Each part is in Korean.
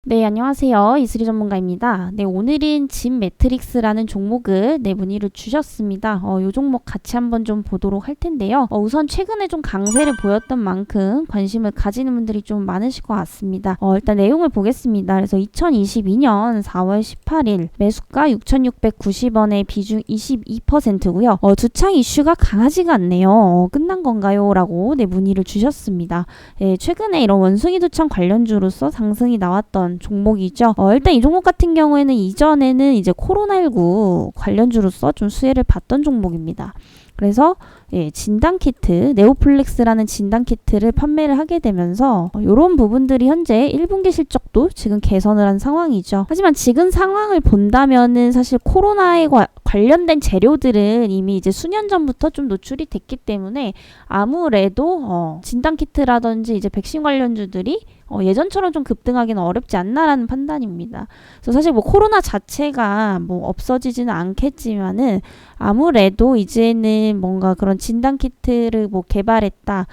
네, 안녕하세요. 이슬이 전문가입니다. 네, 오늘은 진 매트릭스라는 종목을 문의를 주셨습니다. 이 종목 같이 한번 좀 보도록 할 텐데요. 우선 최근에 좀 강세를 보였던 만큼 관심을 가지는 분들이 좀 많으실 것 같습니다. 일단 내용을 보겠습니다. 그래서 2022년 4월 18일 매수가 6,690원에 비중 22%고요. 두창 이슈가 강하지가 않네요. 끝난 건가요? 라고 문의를 주셨습니다. 최근에 이런 원숭이 두창 관련주로서 상승이 나왔던 종목이죠. 일단 이 종목 같은 경우에는 이전에는 이제 코로나19 관련주로서 좀 수혜를 봤던 종목입니다. 그래서 진단키트, 네오플렉스라는 진단키트를 판매를 하게 되면서 이런 부분들이 현재 1분기 실적도 지금 개선을 한 상황이죠. 하지만 지금 상황을 본다면은 사실 코로나에 관련된 재료들은 이미 이제 수년 전부터 좀 노출이 됐기 때문에 아무래도 진단키트라든지 이제 백신 관련주들이 예전처럼 좀 급등하기는 어렵지 않나라는 판단입니다. 그래서 사실 코로나 자체가 없어지지는 않겠지만은 아무래도 이제는 뭔가 그런 진단키트를 개발했다,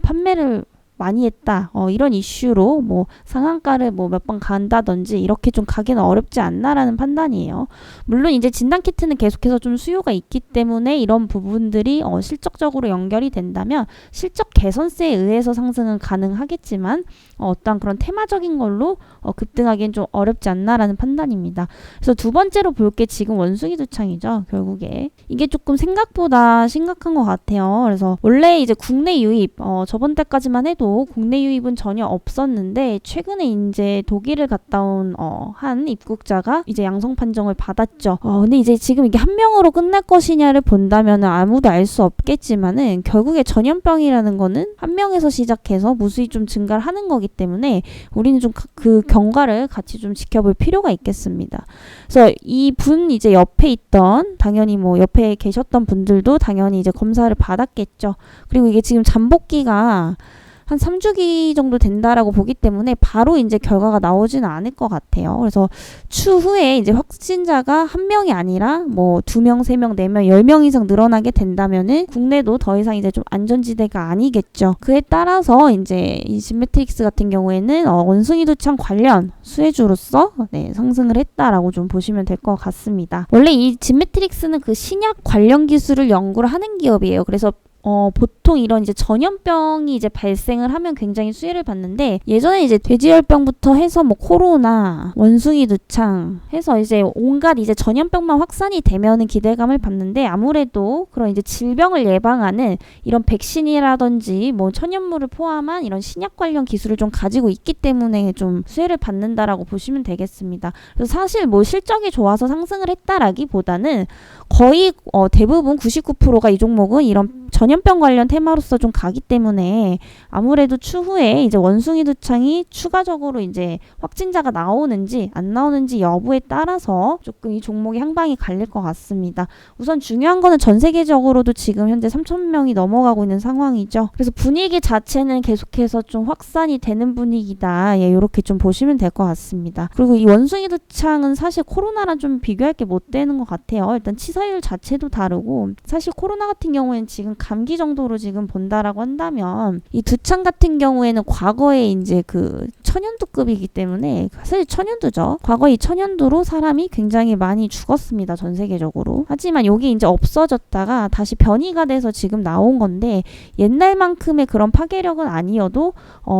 판매를 많이 했다, 이런 이슈로 상한가를 몇 번 간다든지 이렇게 좀 가기는 어렵지 않나라는 판단이에요. 물론 이제 진단키트는 계속해서 좀 수요가 있기 때문에 이런 부분들이 실적적으로 연결이 된다면 실적 개선세에 의해서 상승은 가능하겠지만 어떤 그런 테마적인 걸로 급등하기는 좀 어렵지 않나라는 판단입니다. 그래서 두 번째로 볼 게 지금 원숭이 두창이죠. 결국에 이게 조금 생각보다 심각한 것 같아요. 그래서 원래 이제 국내 유입 저번 때까지만 해도 국내 유입은 전혀 없었는데 최근에 이제 독일을 갔다 온 한 입국자가 이제 양성 판정을 받았죠. 근데 이제 지금 이게 한 명으로 끝날 것이냐를 본다면 아무도 알 수 없겠지만은 결국에 전염병이라는 거는 한 명에서 시작해서 무수히 좀 증가를 하는 거기 때문에 우리는 좀 그 경과를 같이 좀 지켜볼 필요가 있겠습니다. 그래서 이분 이제 옆에 있던 당연히 옆에 계셨던 분들도 당연히 이제 검사를 받았겠죠. 그리고 이게 지금 잠복기가 한 3주기 정도 된다라고 보기 때문에 바로 이제 결과가 나오지는 않을 것 같아요. 그래서 추후에 이제 확진자가 한 명이 아니라 2명, 3명, 4명, 10명 이상 늘어나게 된다면은 국내도 더 이상 이제 좀 안전지대가 아니겠죠. 그에 따라서 이제 이 진매트릭스 같은 경우에는 원숭이 두창 관련 수혜주로서 상승을 했다라고 좀 보시면 될 것 같습니다. 원래 이 진매트릭스는 그 신약 관련 기술을 연구를 하는 기업이에요. 그래서 보통 이런 이제 전염병이 이제 발생을 하면 굉장히 수혜를 받는데 예전에 이제 돼지열병부터 해서 코로나, 원숭이 두창 해서 이제 온갖 이제 전염병만 확산이 되면은 기대감을 받는데 아무래도 그런 이제 질병을 예방하는 이런 백신이라든지 천연물을 포함한 이런 신약 관련 기술을 좀 가지고 있기 때문에 좀 수혜를 받는다라고 보시면 되겠습니다. 그래서 사실 실적이 좋아서 상승을 했다라기보다는 거의 대부분 99%가 이 종목은 이런 전염병 관련 테마로서 좀 가기 때문에 아무래도 추후에 이제 원숭이 두창이 추가적으로 이제 확진자가 나오는지 안 나오는지 여부에 따라서 조금 이 종목의 향방이 갈릴 것 같습니다. 우선 중요한 거는 전 세계적으로도 지금 현재 3,000명이 넘어가고 있는 상황이죠. 그래서 분위기 자체는 계속해서 좀 확산이 되는 분위기다. 이렇게 좀 보시면 될 것 같습니다. 그리고 이 원숭이 두창은 사실 코로나랑 좀 비교할 게 못 되는 것 같아요. 일단 치사율 자체도 다르고 사실 코로나 같은 경우에는 지금 감기 정도로 지금 본다라고 한다면 이 두창 같은 경우에는 과거에 이제 그 천연두급이기 때문에 사실 천연두죠. 과거 이 천연두로 사람이 굉장히 많이 죽었습니다. 전 세계적으로. 하지만 여기 이제 없어졌다가 다시 변이가 돼서 지금 나온 건데 옛날만큼의 그런 파괴력은 아니어도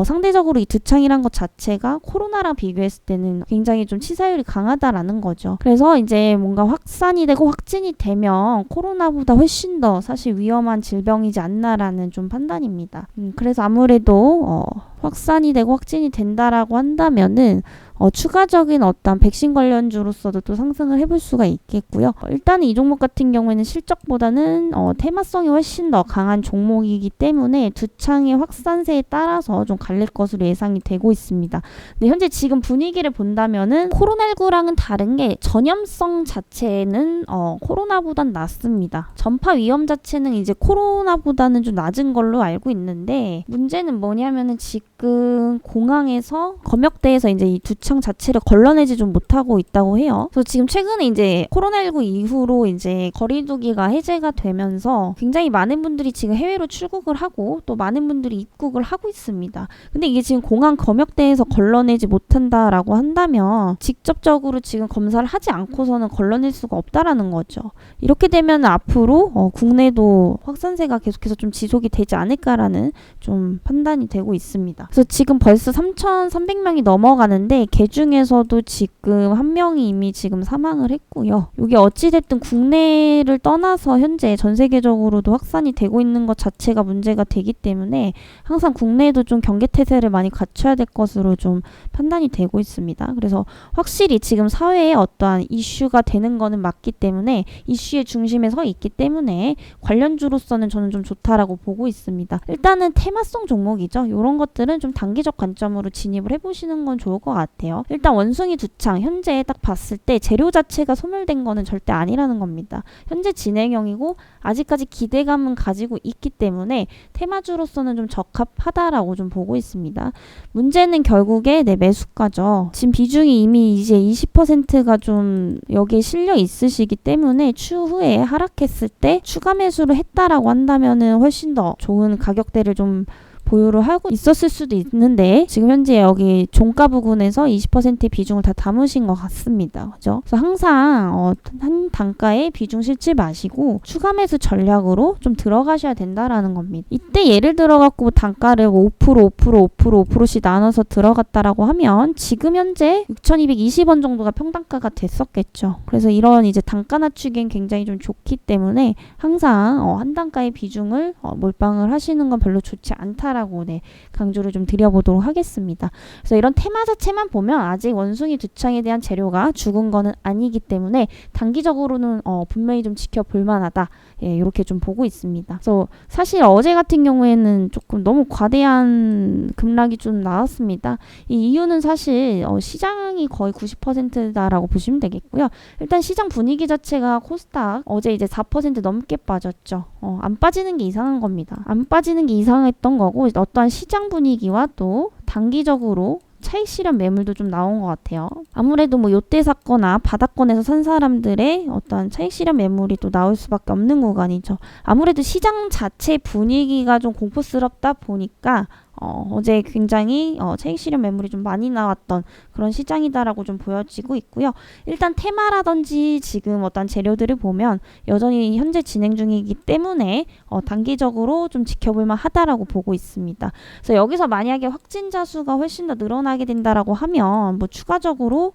상대적으로 이 두창이란 것 자체가 코로나랑 비교했을 때는 굉장히 좀 치사율이 강하다라는 거죠. 그래서 이제 뭔가 확산이 되고 확진이 되면 코로나보다 훨씬 더 사실 위험한 질병이지 않나라는 좀 판단입니다. 그래서 아무래도 확산이 되고 확진이 된다라고 한다면은 추가적인 어떤 백신 관련주로서도 또 상승을 해볼 수가 있겠고요. 일단 이 종목 같은 경우에는 실적보다는 테마성이 훨씬 더 강한 종목이기 때문에 두창의 확산세에 따라서 좀 갈릴 것으로 예상이 되고 있습니다. 네, 현재 지금 분위기를 본다면은 코로나19랑은 다른 게 전염성 자체는 코로나보단 낮습니다. 전파 위험 자체는 이제 코로나보다는 좀 낮은 걸로 알고 있는데 문제는 뭐냐면은 지금 공항에서 검역대에서 이제 이 두창 자체를 걸러내지 좀 못하고 있다고 해요. 그래서 지금 최근에 이제 코로나19 이후로 이제 거리두기가 해제가 되면서 굉장히 많은 분들이 지금 해외로 출국을 하고 또 많은 분들이 입국을 하고 있습니다. 근데 이게 지금 공항 검역대에서 걸러내지 못한다라고 한다면 직접적으로 지금 검사를 하지 않고서는 걸러낼 수가 없다라는 거죠. 이렇게 되면 앞으로 국내도 확산세가 계속해서 좀 지속이 되지 않을까라는 좀 판단이 되고 있습니다. 그래서 지금 벌써 3,300명이 넘어가는데 그 중에서도 지금 한 명이 이미 지금 사망을 했고요. 이게 어찌됐든 국내를 떠나서 현재 전 세계적으로도 확산이 되고 있는 것 자체가 문제가 되기 때문에 항상 국내에도 좀 경계태세를 많이 갖춰야 될 것으로 좀 판단이 되고 있습니다. 그래서 확실히 지금 사회에 어떠한 이슈가 되는 거는 맞기 때문에 이슈의 중심에 서 있기 때문에 관련주로서는 저는 좀 좋다라고 보고 있습니다. 일단은 테마성 종목이죠. 이런 것들은 좀 단기적 관점으로 진입을 해보시는 건 좋을 것 같아요. 일단 원숭이 두창 현재 딱 봤을 때 재료 자체가 소멸된 거는 절대 아니라는 겁니다. 현재 진행형이고 아직까지 기대감은 가지고 있기 때문에 테마주로서는 좀 적합하다라고 좀 보고 있습니다. 문제는 결국에 내 매수가죠. 지금 비중이 이미 이제 20%가 좀 여기에 실려 있으시기 때문에 추후에 하락했을 때 추가 매수를 했다라고 한다면은 훨씬 더 좋은 가격대를 좀 보유를 하고 있었을 수도 있는데 지금 현재 여기 종가 부근에서 20%의 비중을 다 담으신 것 같습니다. 그죠? 그래서 항상 한 단가에 비중 실지 마시고 추가 매수 전략으로 좀 들어가셔야 된다라는 겁니다. 이때 예를 들어 갖고 단가를 5%씩 나눠서 들어갔다라고 하면 지금 현재 6,220원 정도가 평단가가 됐었겠죠. 그래서 이런 이제 단가 낮추기엔 굉장히 좀 좋기 때문에 항상 한 단가의 비중을 몰빵을 하시는 건 별로 좋지 않다라고 강조를 좀 드려보도록 하겠습니다. 그래서 이런 테마 자체만 보면 아직 원숭이 두창에 대한 재료가 죽은 거는 아니기 때문에 단기적으로는 분명히 좀 지켜볼 만하다. 예, 이렇게 좀 보고 있습니다. 그래서 사실 어제 같은 경우에는 조금 너무 과대한 급락이 좀 나왔습니다. 이 이유는 사실 시장이 거의 90%다라고 보시면 되겠고요. 일단 시장 분위기 자체가 코스닥 어제 이제 4% 넘게 빠졌죠. 안 빠지는 게 이상한 겁니다. 안 빠지는 게 이상했던 거고 어떠한 시장 분위기와 또 단기적으로 차익 실현 매물도 좀 나온 것 같아요. 아무래도 뭐 요때 샀거나 바닥권에서 산 사람들의 어떤 차익 실현 매물이 또 나올 수밖에 없는 구간이죠. 아무래도 시장 자체 분위기가 좀 공포스럽다 보니까 어제 굉장히 차익 실현 매물이 좀 많이 나왔던 그런 시장이다라고 좀 보여지고 있고요. 일단 테마라든지 지금 어떤 재료들을 보면 여전히 현재 진행 중이기 때문에 단기적으로 좀 지켜볼만 하다라고 보고 있습니다. 그래서 여기서 만약에 확진자 수가 훨씬 더 늘어나게 된다라고 하면 뭐 추가적으로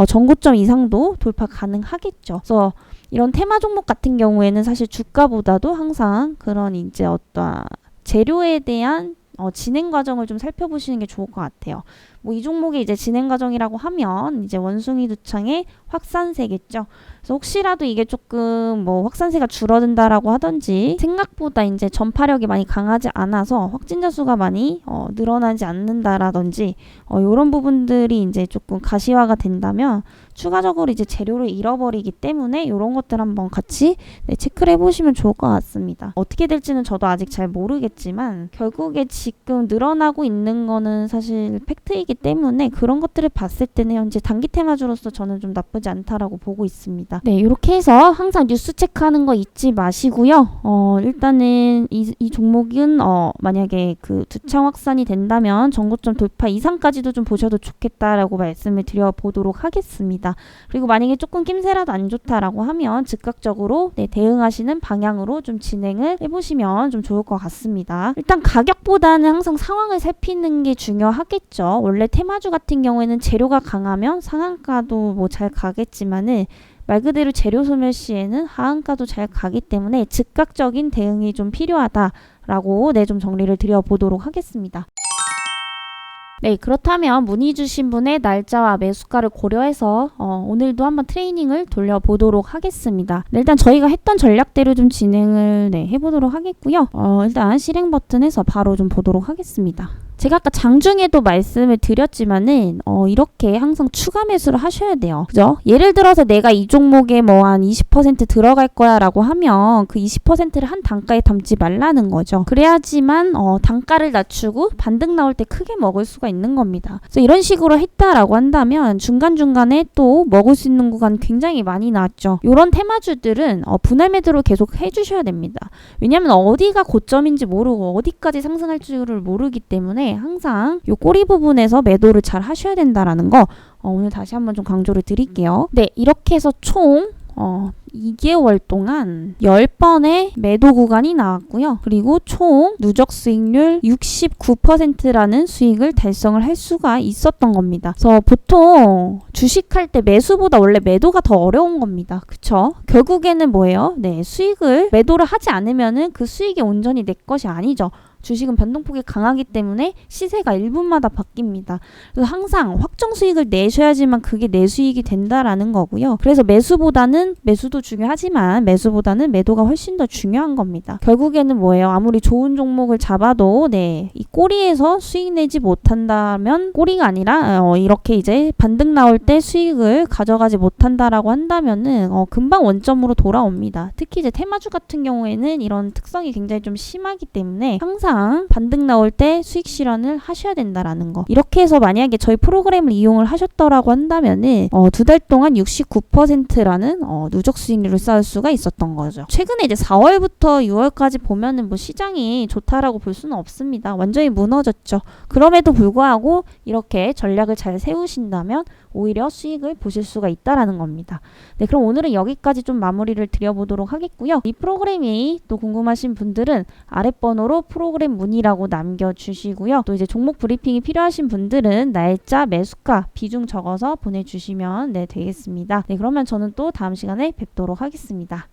전고점 이상도 돌파 가능하겠죠. 그래서 이런 테마 종목 같은 경우에는 사실 주가보다도 항상 그런 이제 어떤 재료에 대한 진행 과정을 좀 살펴보시는 게 좋을 것 같아요. 뭐 이 종목의 이제 진행 과정이라고 하면 이제 원숭이 두창의 확산세겠죠. 그래서 혹시라도 이게 조금 뭐 확산세가 줄어든다라고 하든지 생각보다 이제 전파력이 많이 강하지 않아서 확진자 수가 많이 늘어나지 않는다라든지 이런 부분들이 이제 조금 가시화가 된다면 추가적으로 이제 재료를 잃어버리기 때문에 이런 것들 한번 같이 체크를 해보시면 좋을 것 같습니다. 어떻게 될지는 저도 아직 잘 모르겠지만 결국에 지금 늘어나고 있는 거는 사실 팩트이기 때문에 그런 것들을 봤을 때는 현재 단기 테마주로서 저는 좀 나쁘지 않다라고 보고 있습니다. 네, 이렇게 해서 항상 뉴스 체크하는 거 잊지 마시고요. 일단은 이 종목은 만약에 그 두창 확산이 된다면 전고점 돌파 이상까지도 좀 보셔도 좋겠다라고 말씀을 드려보도록 하겠습니다. 그리고 만약에 조금 낌새라도 안 좋다라고 하면 즉각적으로 대응하시는 방향으로 좀 진행을 해보시면 좀 좋을 것 같습니다. 일단 가격보다는 항상 상황을 살피는 게 중요하겠죠. 원래 테마주 같은 경우에는 재료가 강하면 상한가도 뭐 잘 가겠지만은 말 그대로 재료 소멸 시에는 하한가도 잘 가기 때문에 즉각적인 대응이 좀 필요하다라고 좀 정리를 드려보도록 하겠습니다. 네, 그렇다면 문의 주신 분의 날짜와 매수가를 고려해서 오늘도 한번 트레이닝을 돌려보도록 하겠습니다. 네, 일단 저희가 했던 전략대로 좀 진행을 해보도록 하겠고요. 일단 실행 버튼에서 바로 좀 보도록 하겠습니다. 제가 아까 장중에도 말씀을 드렸지만은 이렇게 항상 추가 매수를 하셔야 돼요. 그죠? 예를 들어서 내가 이 종목에 뭐 한 20% 들어갈 거야 라고 하면 그 20%를 한 단가에 담지 말라는 거죠. 그래야지만 단가를 낮추고 반등 나올 때 크게 먹을 수가 있는 겁니다. 그래서 이런 식으로 했다라고 한다면 중간중간에 또 먹을 수 있는 구간 굉장히 많이 나왔죠. 이런 테마주들은 분할 매도를 계속 해주셔야 됩니다. 왜냐하면 어디가 고점인지 모르고 어디까지 상승할 줄을 모르기 때문에 항상 이 꼬리 부분에서 매도를 잘 하셔야 된다라는 거 오늘 다시 한번 좀 강조를 드릴게요. 네, 이렇게 해서 총 2개월 동안 10번의 매도 구간이 나왔고요. 그리고 총 누적 수익률 69%라는 수익을 달성을 할 수가 있었던 겁니다. 그래서 보통 주식할 때 매수보다 원래 매도가 더 어려운 겁니다. 그쵸? 결국에는 뭐예요? 네, 수익을 매도를 하지 않으면은 그 수익이 온전히 내 것이 아니죠. 주식은 변동폭이 강하기 때문에 시세가 1분마다 바뀝니다. 그래서 항상 확정 수익을 내셔야지만 그게 내 수익이 된다라는 거고요. 그래서 매수도 중요하지만 매수보다는 매도가 훨씬 더 중요한 겁니다. 결국에는 뭐예요? 아무리 좋은 종목을 잡아도 이 꼬리에서 수익 내지 못한다면 꼬리가 아니라 이렇게 이제 반등 나올 때 수익을 가져가지 못한다라고 한다면은 금방 원점으로 돌아옵니다. 특히 이제 테마주 같은 경우에는 이런 특성이 굉장히 좀 심하기 때문에 항상 반등 나올 때 수익 실현을 하셔야 된다라는 거. 이렇게 해서 만약에 저희 프로그램을 이용을 하셨더라고 한다면은 2달 동안 69%라는 누적 수익률을 쌓을 수가 있었던 거죠. 최근에 이제 4월부터 6월까지 보면은 뭐 시장이 좋다라고 볼 수는 없습니다. 완전히 무너졌죠. 그럼에도 불구하고 이렇게 전략을 잘 세우신다면 오히려 수익을 보실 수가 있다라는 겁니다. 네, 그럼 오늘은 여기까지 좀 마무리를 드려보도록 하겠고요. 이 프로그램이 또 궁금하신 분들은 아랫번호로 프로그램 문의라고 남겨주시고요. 또 이제 종목 브리핑이 필요하신 분들은 날짜, 매수가, 비중 적어서 보내주시면 되겠습니다. 네, 그러면 저는 또 다음 시간에 뵙도록 하겠습니다.